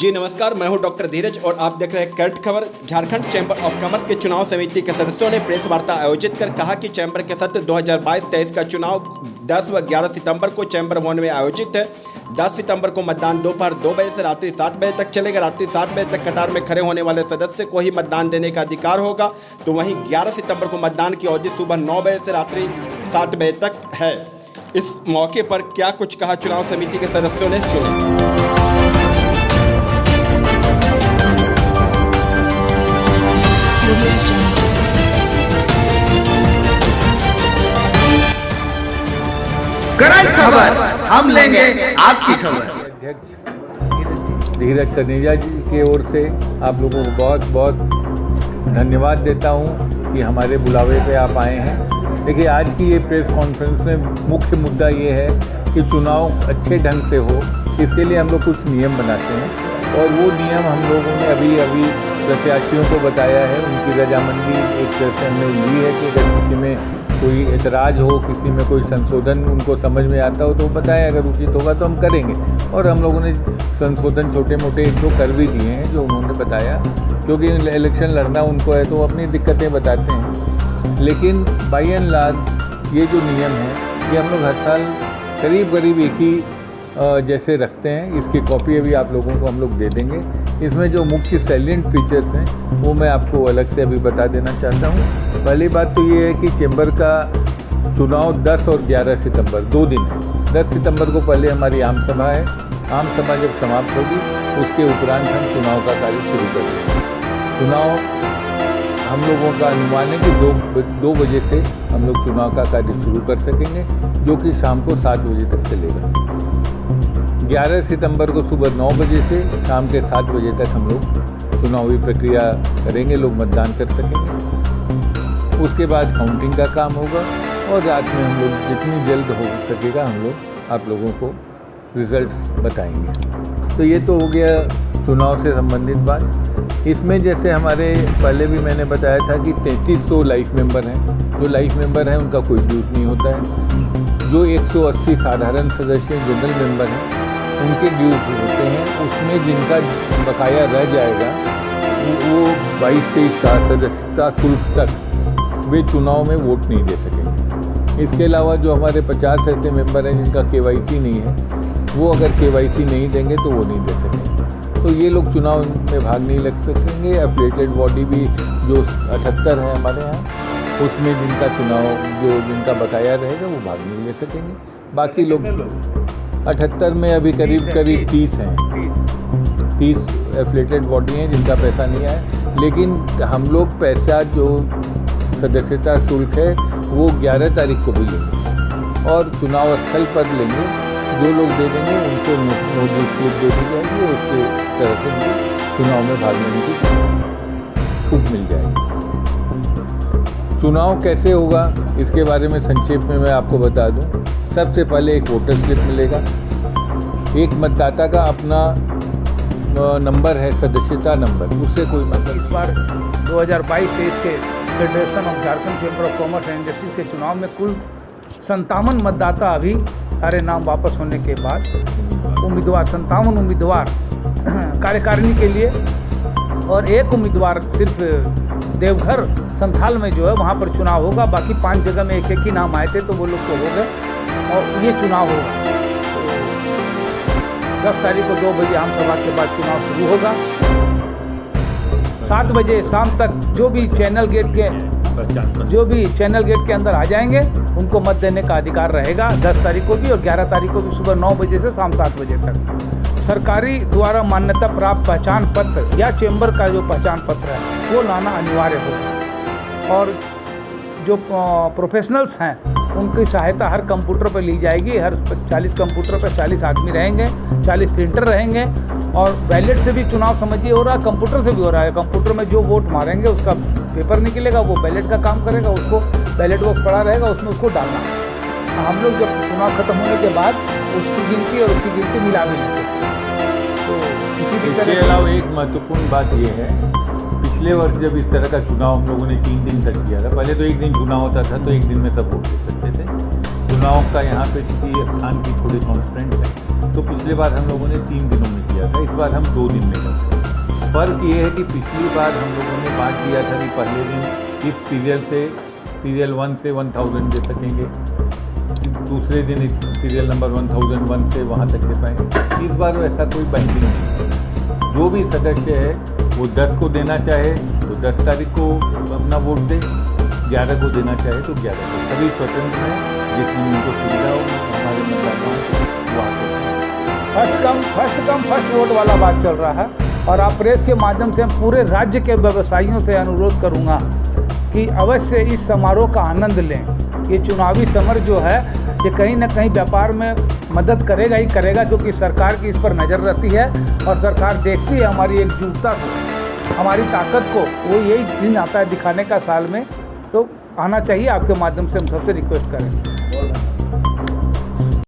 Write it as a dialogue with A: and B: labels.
A: जी नमस्कार, मैं हूं डॉक्टर धीरज और आप देख रहे हैं करंट खबर। झारखंड चैंबर ऑफ कॉमर्स के चुनाव समिति के सदस्यों ने प्रेस वार्ता आयोजित कर कहा कि चैंबर के सत्र 2022-23 का चुनाव 10 व 11 सितंबर को चैंबर भवन में आयोजित है। 10 सितंबर को मतदान दोपहर 2 बजे से रात्रि 7 बजे तक चलेगा। रात्रि 7 बजे तक कतार में खड़े होने वाले सदस्य को ही मतदान देने का अधिकार होगा। तो वहीं 11 सितंबर को मतदान की अवधि सुबह 9 बजे से रात्रि 7 बजे तक है। इस मौके पर क्या कुछ कहा चुनाव समिति के सदस्यों ने, सुने।
B: करंट खबर, हम लेंगे आपकी खबर।
C: अध्यक्ष धीरज तनेजा जी की ओर से आप लोगों को बहुत बहुत धन्यवाद देता हूं कि हमारे बुलावे पे आप आए हैं। देखिए, आज की ये प्रेस कॉन्फ्रेंस में मुख्य मुद्दा ये है कि चुनाव अच्छे ढंग से हो, इसके लिए हम लोग कुछ नियम बनाते हैं और वो नियम हम लोगों ने अभी प्रत्याशियों को बताया है। उनकी रजामंदी एक तरह से हमने ली है कि अगर किसी में कोई एतराज़ हो, किसी में कोई संशोधन उनको समझ में आता हो तो बताएं, अगर उचित होगा तो हम करेंगे। और हम लोगों ने संशोधन छोटे मोटे एक दो कर भी दिए हैं जो उन्होंने बताया, क्योंकि इलेक्शन लड़ना उनको है तो वो अपनी दिक्कतें बताते हैं। लेकिन बाई एंड लार्ज ये जो नियम है ये हम लोग हर साल करीब एक ही जैसे रखते हैं। इसकी कॉपी अभी आप लोगों को हम लोग दे देंगे। इसमें जो मुख्य सैलिएंट फीचर्स हैं वो मैं आपको अलग से अभी बता देना चाहता हूँ। पहली बात तो ये है कि चैम्बर का चुनाव 10 और 11 सितंबर 2 दिन है। 10 सितंबर को पहले हमारी आम सभा है। आम सभा जब समाप्त होगी उसके उपरांत हम चुनाव का कार्य शुरू करेंगे। चुनाव हम लोगों का अनुमान है कि 2 बजे से हम लोग चुनाव का कार्य शुरू कर सकेंगे, जो कि शाम को 7 बजे तक चलेगा। 11 सितंबर को सुबह 9 बजे से शाम के 7 बजे तक हम लोग चुनावी प्रक्रिया करेंगे, लोग मतदान कर सकेंगे। उसके बाद काउंटिंग का काम होगा और रात में हम लोग जितनी जल्द हो सकेगा हम लोग आप लोगों को रिजल्ट्स बताएंगे। तो ये तो हो गया चुनाव से संबंधित बात। इसमें जैसे हमारे पहले भी मैंने बताया था कि 3300 लाइफ मेंबर हैं। जो लाइफ मेंबर हैं उनका कोई ड्यूज नहीं होता है। जो 180 साधारण सदस्य जनरल मेंबर हैं उनके ड्यूज होते हैं। उसमें जिनका बकाया रह जाएगा वो 22-23 का सदस्यता शुल्क तक वे चुनाव में वोट नहीं दे सकेंगे। इसके अलावा जो हमारे 50 ऐसे मेंबर हैं जिनका KYC नहीं है, वो अगर KYC नहीं देंगे तो वो नहीं दे सकेंगे। तो ये लोग चुनाव में भाग नहीं लग सकेंगे। एफिलिएटेड बॉडी भी जो 78 है हमारे यहाँ, उसमें जिनका बकाया रहेगा वो भाग नहीं ले सकेंगे। बाकी लोग 78 में अभी करीब 30 हैं। 30 एफिलिएटेड बॉडी हैं जिनका पैसा नहीं आया। लेकिन हम लोग पैसा जो सदस्यता शुल्क है वो 11 तारीख को भी लेंगे और चुनाव स्थल पर लेंगे। जो लोग दे देंगे उनको नोटिस स्लिप दे दी जाएगी और उसके तरह से चुनाव में भाग लेने की छूट मिल जाएगी। चुनाव कैसे होगा इसके बारे में संक्षेप में मैं आपको बता दूं। सबसे पहले एक वोटर स्लिप मिलेगा। एक मतदाता का अपना नंबर है, सदस्यता नंबर, उससे कोई मतलब।
D: इस बार 2022-23 के federation of Jharkhand chamber of commerce and industries के चुनाव में कुल 57 मतदाता अभी सारे नाम वापस होने के बाद 57 उम्मीदवार कार्यकारिणी के लिए और एक उम्मीदवार सिर्फ देवघर संथाल में जो है वहाँ पर चुनाव होगा। बाकी 5 जगह में एक ही नाम आए थे तो वो लोग तो हो गए और ये चुनाव होगा। 10 तारीख को 2 बजे आम सभा के बाद चुनाव शुरू होगा। 7 बजे शाम तक जो भी चैनल गेट के अंदर आ जाएंगे उनको मत देने का अधिकार रहेगा। 10 तारीख को भी और 11 तारीख को भी सुबह 9 बजे से शाम 7 बजे तक। सरकारी द्वारा मान्यता प्राप्त पहचान पत्र या चैम्बर का जो पहचान पत्र है वो लाना अनिवार्य होगा। और जो प्रोफेशनल्स हैं उनकी सहायता हर कंप्यूटर पर ली जाएगी। हर 40 कंप्यूटर पर 40 आदमी रहेंगे, 40 प्रिंटर रहेंगे और बैलेट से भी चुनाव समझिए हो रहा है, कंप्यूटर से भी हो रहा है। कंप्यूटर में जो वोट मारेंगे उसका पेपर निकलेगा, वो बैलेट का काम करेगा, उसको बैलेट बॉक्स पड़ा रहेगा, उसमें उसको डालना। हम लोग जब चुनाव खत्म होने के बाद उसकी गिनती और उसकी गिनती मिला भी लेंगे। तो
C: इसके अलावा एक महत्वपूर्ण बात ये है, पिछले वर्ष जब इस तरह का चुनाव हम लोगों ने 3 दिन तक किया था। पहले तो एक दिन चुनाव होता था तो एक दिन में सब वोट दे सकते थे। चुनाव का यहाँ पे चूँकि स्थान की थोड़ी कॉन्स्टेंट है तो पिछले बार हम लोगों ने 3 दिनों में किया दिया था, इस बार हम 2 दिन में करते हैं। फ़र्क ये है कि पिछली बार हम लोगों ने बांट दिया था कि पहले दिन इस सीरियल 1 से 1000 दे सकेंगे, दूसरे दिन इस सीरियल नंबर 1001 से वहाँ तक दे पाएंगे। इस बार ऐसा कोई बाइंडिंग नहीं। जो भी सदस्य है वो 10 को देना चाहे तो 10 तारीख को अपना वोट दे, 11 को देना चाहे तो 11 को। सभी स्वतंत्र हैं, जिसमें उनको सुविधा हो हमारे मतदाताओं को वहाँ से।
D: फर्स्ट वोट वाला बात चल रहा है और आप प्रेस के माध्यम से हम पूरे राज्य के व्यवसायियों से अनुरोध करूंगा कि अवश्य इस समारोह का आनंद लें। ये चुनावी समर जो है ये कहीं ना कहीं व्यापार में मदद करेगा ही करेगा, क्योंकि सरकार की इस पर नज़र रहती है और सरकार देखती है हमारी एकजुटता को, हमारी ताकत को। वो यही दिन आता है दिखाने का साल में, तो आना चाहिए। आपके माध्यम से हम सबसे रिक्वेस्ट करें।